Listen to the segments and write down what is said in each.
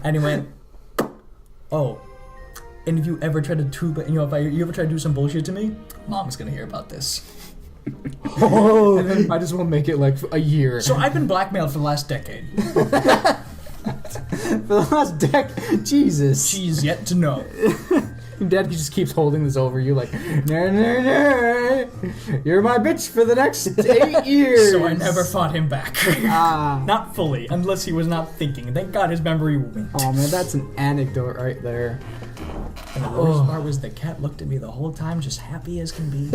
And he went, oh, and if you ever try to if you ever try to do some bullshit to me, Mom's gonna hear about this. Oh, and then might as well make it like a year. So I've been blackmailed for the last decade. For the last decade, Jesus. She's yet to know. Dad just keeps holding this over you like, nah, nah, nah. You're my bitch for the next 8 years. So I never fought him back. Not fully, unless he was not thinking. Thank God his memory went. Oh man, that's an anecdote right there. And the worst part was the cat looked at me the whole time, just happy as can be.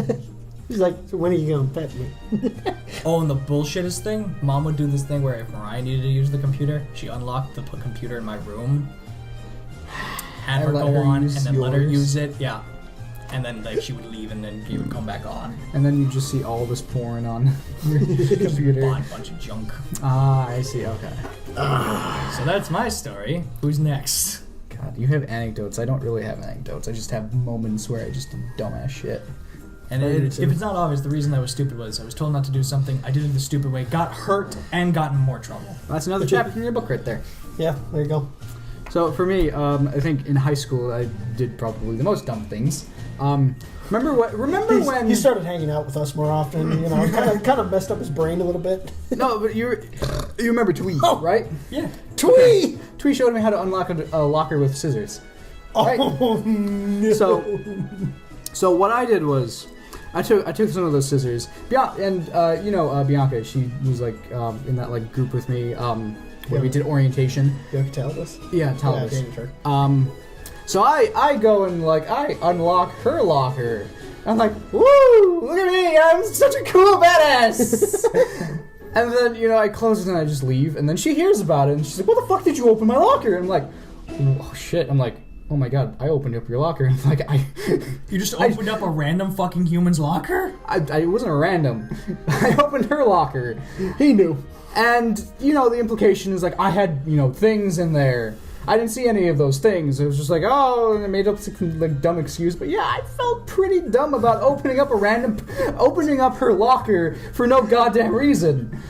He's like, so when are you gonna pet me? Oh, and the bullshittest thing, Mom would do this thing where if Mariah needed to use the computer, she unlocked the computer in my room, had her go on, and then let her use it. Yeah. And then like she would leave, and then he would come back on. And then you just see all this porn on your computer. Bought a bunch of junk. Ah, I see. Okay. So that's my story. Who's next? God, you have anecdotes. I don't really have anecdotes. I just have moments where I just do dumbass shit. And if it's not obvious, the reason I was stupid was I was told not to do something, I did it the stupid way, got hurt, and got in more trouble. That's another chapter in your book right there. Yeah, there you go. So for me, I think in high school I did probably the most dumb things. Remember when he started hanging out with us more often? You know, kind of messed up his brain a little bit. No, but you remember Twee, right? Yeah. Twee! Okay. Twee showed me how to unlock a locker with scissors. Right? Oh no! So what I did was, I took some of those scissors. Bianca, she was like in that like group with me where we did orientation. Bianca Talbot? Yeah, Talbot. Yeah, so I go and like I unlock her locker. I'm like, woo! Look at me! I'm such a cool badass. And then I close it and I just leave. And then she hears about it and she's like, "What the fuck did you open my locker?" And I'm like, "Oh shit!" I'm like, "Oh my god, I opened up your locker." And like You just opened up a random fucking human's locker? It wasn't a random. I opened her locker. He knew. And the implication is like I had things in there. I didn't see any of those things. It was just like, oh, and I made up some like dumb excuse. But yeah, I felt pretty dumb about opening up her locker for no goddamn reason.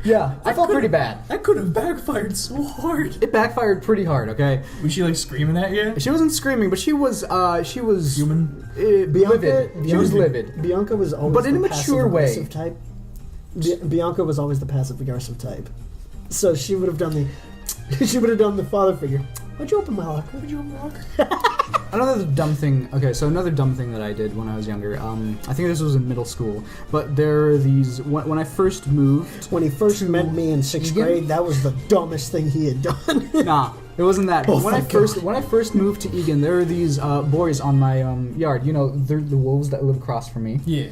Yeah, I felt pretty bad. That could have backfired so hard. It backfired pretty hard. Okay. Was she like screaming at you? She wasn't screaming, but she was human. Livid. She was livid. Bianca was always but in a the mature way. type. Bianca was always the passive aggressive type. So she would have done the father figure. Why'd you open my locker? Another dumb thing that I did when I was younger, I think this was in middle school, but there are these, when I first moved... When he first met me in 6th grade, that was the dumbest thing he had done. Nah, it wasn't that. Oh, when I first moved to Egan, there are these boys on my yard. They're the wolves that live across from me. Yeah.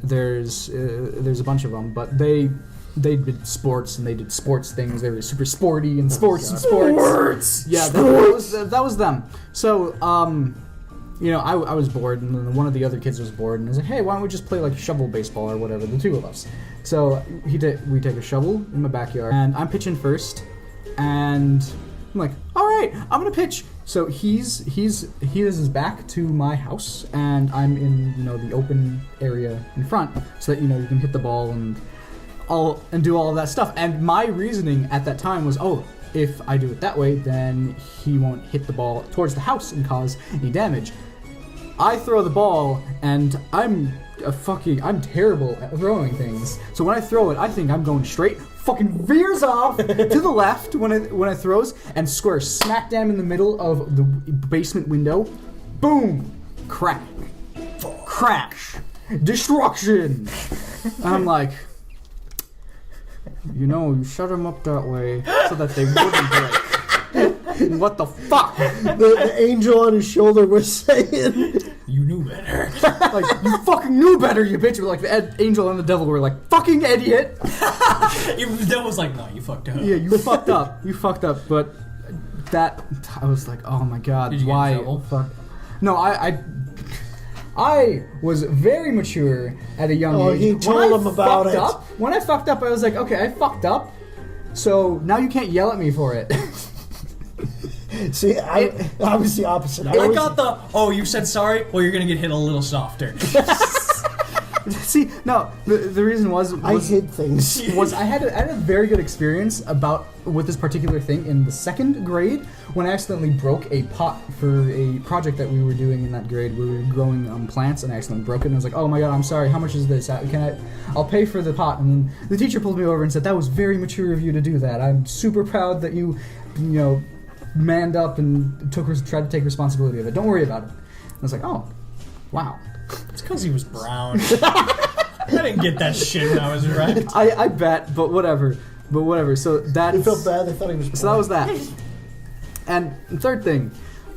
There's a bunch of them, but they did sports and they did sports things. They were super sporty and sports. Yeah, that was them. So, I was bored, and then one of the other kids was bored, and I was like, hey, why don't we just play like shovel baseball or whatever, the two of us. So we take a shovel in my backyard, and I'm pitching first, and I'm like, all right, I'm gonna pitch. So he has his back to my house, and I'm in the open area in front, so that you can hit the ball and do all of that stuff. And my reasoning at that time was, if I do it that way, then he won't hit the ball towards the house and cause any damage. I throw the ball, and I'm terrible at throwing things. So when I throw it, I think I'm going straight, fucking veers off to the left when it throws, and square smack dab in the middle of the basement window. Boom! Crack. Crash. Destruction! I'm like... you shut them up that way so that they wouldn't break. What the fuck? The angel on his shoulder was saying, "You knew better." Like, you fucking knew better, you bitch. Like the angel and the devil were like, fucking idiot. Even the devil was like, no, you fucked up. Yeah, you fucked up. You fucked up. But that, I was like, oh my god, Did you why? Get in trouble? Fuck. No, I was very mature at a young age. Oh, he told him about it. When I fucked up, I was like, okay, I fucked up, so now you can't yell at me for it. See, I was the opposite. I got you said sorry? Well, you're gonna get hit a little softer. See, no, the reason was I hid things. I had a very good experience with this particular thing in the 2nd grade when I accidentally broke a pot for a project that we were doing in that grade. We were growing plants and I accidentally broke it and I was like, oh my god, I'm sorry, how much is this? I'll pay for the pot. And then the teacher pulled me over and said, that was very mature of you to do that. I'm super proud that you manned up and tried to take responsibility of it. Don't worry about it. And I was like, oh, wow. It's because he was brown. I didn't get that shit when I was right. I bet, but whatever. So that You felt bad. They thought he was. So that was that. And third thing,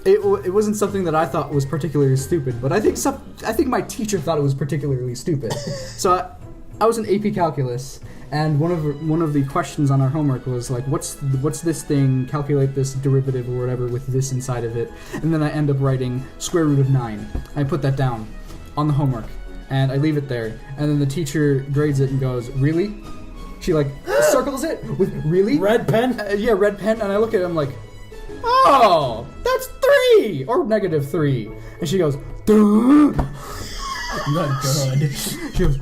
it wasn't something that I thought was particularly stupid, but I think my teacher thought it was particularly stupid. So I was in AP Calculus, and one of the questions on our homework was like, what's this thing? Calculate this derivative or whatever with this inside of it, and then I end up writing square root of 9. I put that down on the homework, and I leave it there, and then the teacher grades it and goes, really? She circles it with really? Red pen? Yeah, red pen, and I look at it, I'm like, oh, that's 3 or -3, and she goes, duh. You got good. She goes,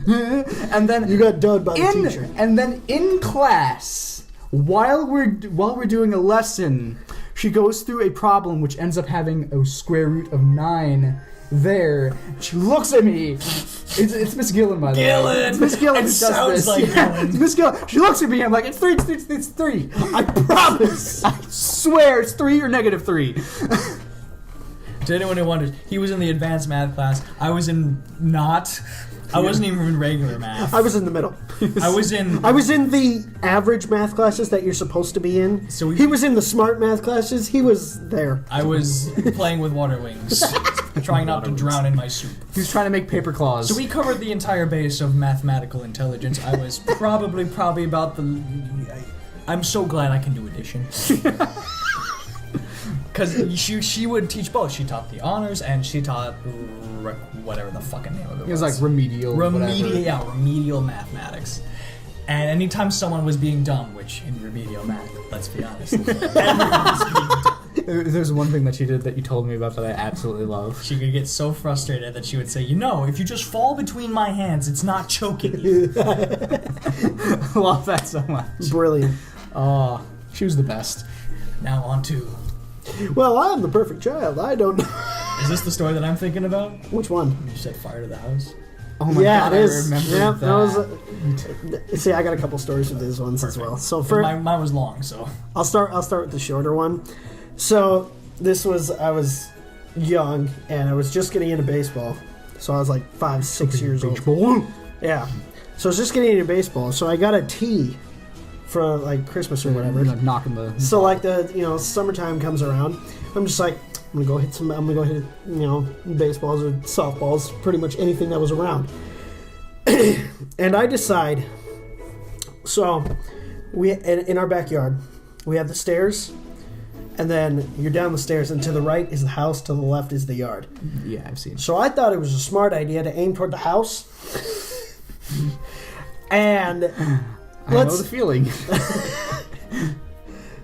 and then You got done by the teacher. And then in class, while we're doing a lesson, she goes through a problem which ends up having a square root of 9 there. She looks at me. It's Miss Gillen, by the way. It's Miss Gillen who does sounds this. like Gillen. It's Miss Gillen. She looks at me. I'm like, it's 3. It's 3. I promise. I swear, it's 3 or -3. To anyone who wonders, he was in the advanced math class. I was in not. I wasn't even in regular math. I was in the middle. I was in the average math classes that you're supposed to be in. So he was in the smart math classes. He was there. I was playing with water wings, trying not to drown in my soup. He was trying to make paper claws. So we covered the entire base of mathematical intelligence. I was probably about the. I'm so glad I can do addition. Because she would teach both. She taught the honors and she taught whatever the fucking name of it was. It was like remedial. Remedial mathematics. And anytime someone was being dumb, which in remedial math, let's be honest, everyone was being dumb. There's one thing that she did that you told me about that I absolutely love. She could get so frustrated that she would say, if you just fall between my hands, it's not choking you. I love that so much. Brilliant. Oh, she was the best. Now on to... Well, I'm the perfect child. I don't know. Is this the story that I'm thinking about? Which one? You set fire to the house? Oh my god, it is. I remember yeah, that. See, I got a couple stories with these ones as well. So for mine was long, so I'll start with the shorter one. So I was young and I was just getting into baseball. So I was like 5, 6 years old. Yeah. So I was just getting into baseball. So I got a tee for like Christmas or whatever. Like knocking the. So like summertime comes around, I'm just like, I'm gonna go hit baseballs or softballs, pretty much anything that was around. And I decide. So we in our backyard, we have the stairs, and then you're down the stairs, and to the right is the house, to the left is the yard. Yeah, I've seen. So I thought it was a smart idea to aim toward the house. And I know the feeling.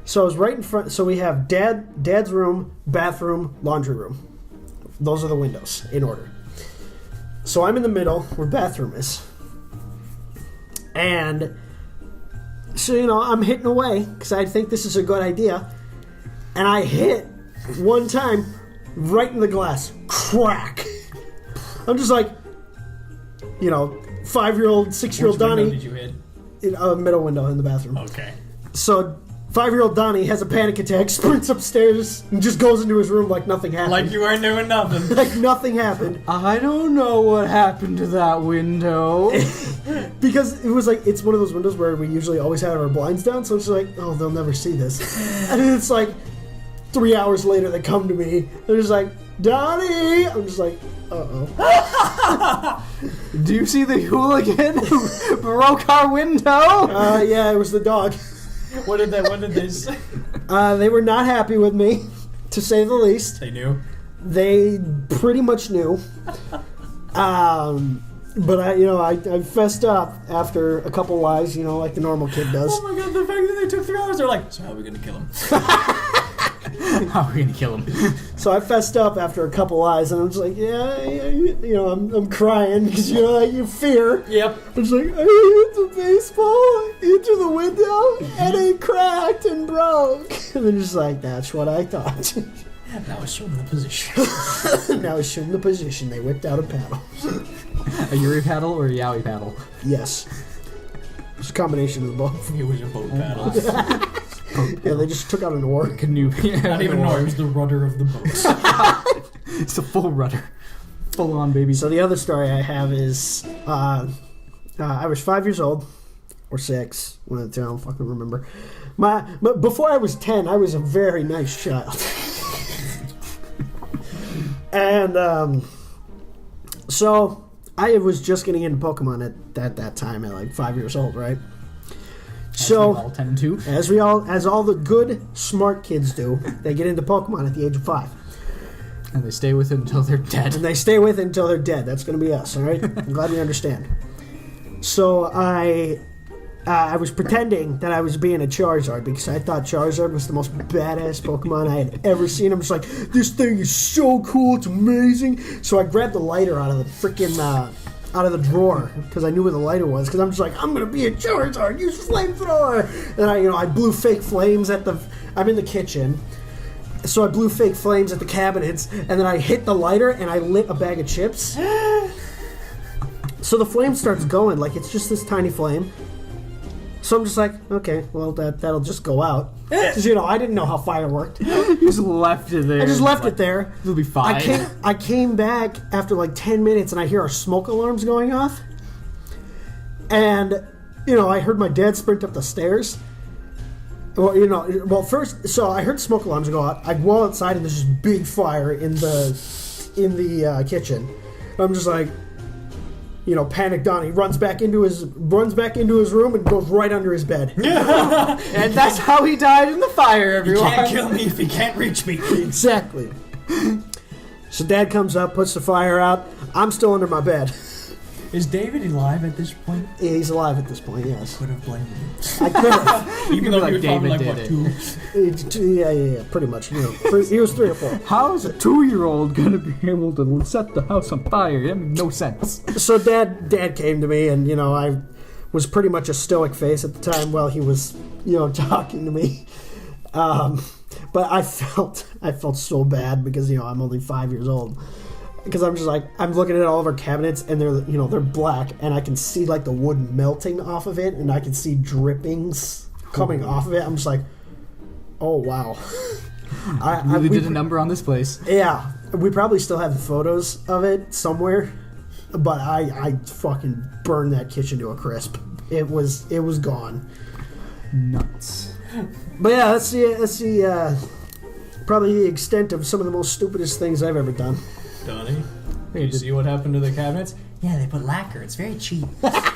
So I was right in front. So we have dad's room, bathroom, laundry room. Those are the windows in order. So I'm in the middle where bathroom is. And so, I'm hitting away because I think this is a good idea. And I hit one time right in the glass. Crack. I'm just like, 5-year-old, 6-year-old Donnie. Which window did you hit? In a middle window in the bathroom. Okay. So 5-year-old Donnie has a panic attack, sprints upstairs, and just goes into his room like nothing happened. Like you weren't doing nothing. Like nothing happened. I don't know what happened to that window. Because it was like, it's one of those windows where we usually always have our blinds down, so it's like, oh, they'll never see this. And then it's like 3 hours later they come to me, they're just like, Donnie! I'm just like, uh-oh. Do you see the hooligan who broke our window? Yeah, it was the dog. What did they say? They were not happy with me, to say the least. They knew? They pretty much knew. But I fessed up after a couple lies, like the normal kid does. Oh my god, the fact that they took 3 hours, they're like, so how are we gonna kill him? How are we gonna kill him? So I fessed up after a couple lies, and I'm just like, yeah, I'm crying because you fear. Yep. I'm just like, I hit the baseball into the window, and it cracked and broke. And they're just like, that's what I thought. Now assume the position. Now assume the position. They whipped out a paddle. A Yuri paddle or a Yowie paddle? Yes. It's a combination of the both. It was a boat paddle. Yeah, they just took out an oar. Canoe. Not even an oar, it was the rudder of the boat. It's a full rudder. Full on, baby. So the other story I have is I was 5 years old, or 6, one of the two, I don't fucking remember. But before I was 10, I was a very nice child. And so I was just getting into Pokemon at that time at like 5 years old, right? So all tend to. as all the good, smart kids do, they get into Pokemon at the age of 5. And they stay with it until they're dead. And they stay with it until they're dead. That's going to be us, all right? I'm glad we understand. So I was pretending that I was being a Charizard because I thought Charizard was the most badass Pokemon I had ever seen. I'm just like, this thing is so cool, it's amazing. So I grabbed the lighter out of the freaking out of the drawer because I knew where the lighter was. Because I'm just like, I'm gonna be a Charizard, use flamethrower. And I blew fake flames at the. I'm in the kitchen. So I blew fake flames at the cabinets, and then I hit the lighter and I lit a bag of chips. So the flame starts going, like it's just this tiny flame. So I'm just like, okay, well that'll just go out. Because I didn't know how fire worked. You just left it there. I just left it there. It'll be fine. I came back after like 10 minutes and I hear our smoke alarms going off. And, I heard my dad sprint up the stairs. Well, first, so I heard smoke alarms go out. I go outside and there's this big fire in the kitchen. I'm just like, panicked on. He runs back into his room and goes right under his bed. And that's how he died in the fire, everyone. You can't kill me if you can't reach me. Exactly. So Dad comes up, puts the fire out. I'm still under my bed. Is David alive at this point? Yeah, he's alive at this point, yes. Could have blamed you. I could have. Even though like you were probably David like, what, did 2? Yeah, pretty much. He was 3 or 4. How is a 2-year-old gonna be able to set the house on fire? That makes no sense. So Dad came to me, and I was pretty much a stoic face at the time while he was talking to me. But I felt so bad because I'm only 5 years old. Because I'm just like, I'm looking at all of our cabinets and they're black, and I can see like the wood melting off of it, and I can see drippings coming off of it. I'm just like, oh wow. We did a number on this place. Yeah, we probably still have photos of it somewhere, but I fucking burned that kitchen to a crisp. It was gone. Nuts. But yeah, let's see. Probably the extent of some of the most stupidest things I've ever done. Donnie, you see what happened to the cabinets? Yeah, they put lacquer. It's very cheap.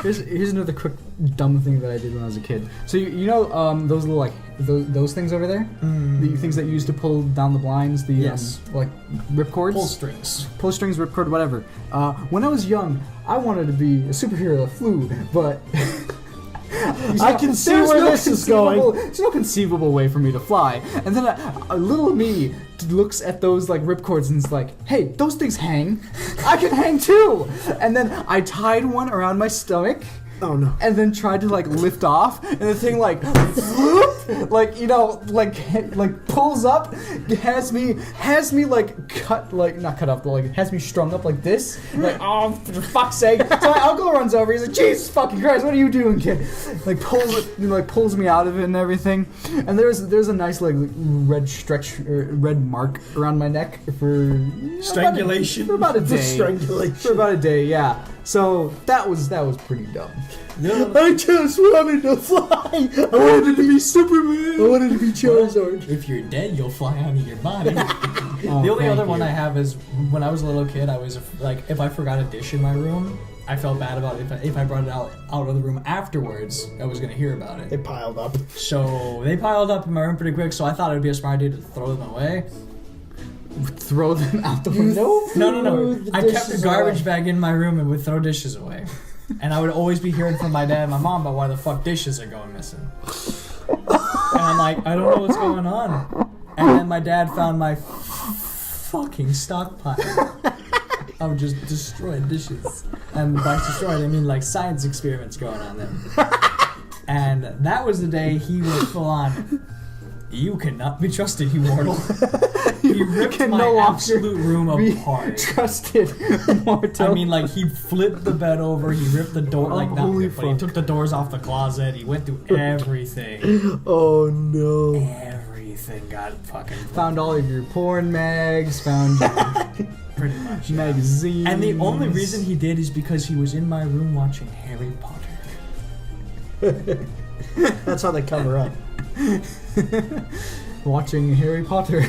Here's another quick dumb thing that I did when I was a kid. So those little like those things over there, the things that you use to pull down the blinds, the yes, like ripcords, pull strings, ripcord, whatever. When I was young, I wanted to be a superhero that flew, but. I can see where this is going. There's no conceivable way for me to fly. And then a little me looks at those like ripcords and is like, hey, those things hang. I can hang too. And then I tied one around my stomach. Oh no. And then tried to like lift off, and the thing like whoop, like pulls up, has me like cut, like not cut up, but like has me strung up like this. Like, oh, for fuck's sake. So my uncle runs over, he's like, Jesus fucking Christ, what are you doing, kid? Like pulls me out of it and everything. And there's a nice like red mark around my neck for strangulation. For about a day. Strangulation. For about a day, yeah. So that was pretty dumb. No. I just wanted to fly. I wanted to be Superman. I wanted to be Charizard. If you're dead, you'll fly out of your body. The only other one I have is when I was a little kid, I was like, if I forgot a dish in my room, I felt bad about it. If I brought it out of the room afterwards, I was going to hear about it. They piled up. So they piled up in my room pretty quick, so I thought it would be a smart idea to throw them away. Throw them out the window? No. I kept the garbage bag in my room and would throw dishes away. And I would always be hearing from my dad and my mom about why the fuck dishes are going missing. And I'm like, I don't know what's going on. And then my dad found my fucking stockpile of just destroyed dishes. And by destroyed, I mean like science experiments going on there. And that was the day he went full on. You cannot be trusted, you mortal. He ripped Can my no longer absolute room apart. Trusted mortal. I mean, like, he flipped the bed over, he ripped the door, like, not Holy ripped, but he fuck. took the doors off the closet, he went through everything. Oh no. Everything got fucking Found all of your porn mags, found your pretty much. Yeah. magazines. And the only reason he did is because he was in my room watching Harry Potter. That's how they cover up. Watching Harry Potter.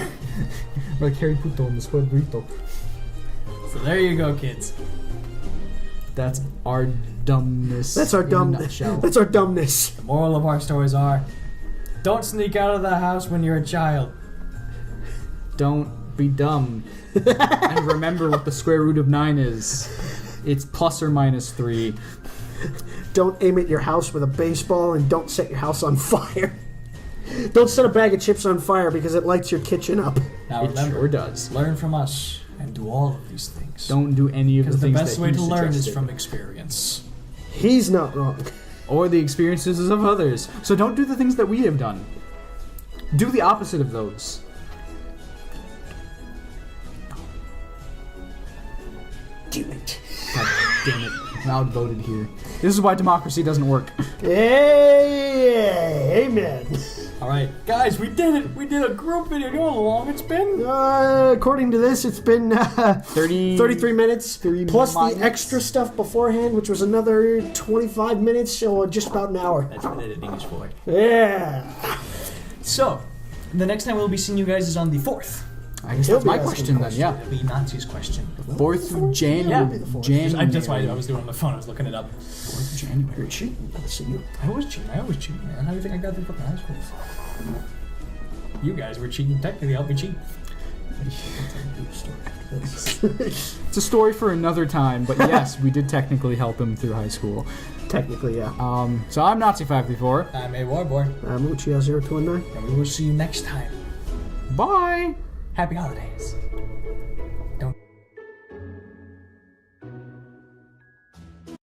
Like Harry Puto in the Squadrito. So there you go, kids. That's our dumbness. That's our in a dumbness. nutshell. That's our dumbness. The moral of our stories are, don't sneak out of the house when you're a child. Don't be dumb. And remember what the square root of 9 is. It's plus or minus 3. Don't aim at your house with a baseball, and don't set your house on fire. Don't set a bag of chips on fire because it lights your kitchen up. Now It remember, sure does. learn from us and do all of these things. Don't do any of the Because the things best that way he to learn is suggested. from experience. He's not wrong. Or the experiences of others. So don't do the things that we have done. Do the opposite of those. Damn it. God damn it. I'm outvoted here. This is why democracy doesn't work. Hey, amen. Alright, guys, we did it! We did a group video. You know how long it's been? According to this, it's been 33 minutes. 30 plus minutes. the extra stuff beforehand, which was another 25 minutes, so just about an hour. That's what editing is for. Yeah. So, the next time we'll be seeing you guys is on the 4th. I guess He'll that's be my asking question then, yeah. It'll be Nancy's question. 4th of January. Yeah, it'll be the 4th. January. That's why I was doing it on my phone. I was looking it up. 4th of January. You're cheating. Let's see you. I was cheating, man. How do you think I got through fucking high school? You guys were cheating. Technically, I'll be cheating. It's a story for another time, but yes, we did technically help him through high school. Technically, yeah. So I'm Nazi534. I'm a war boy, I'm Uchiha 029. and we will see you next time. Bye! Happy holidays.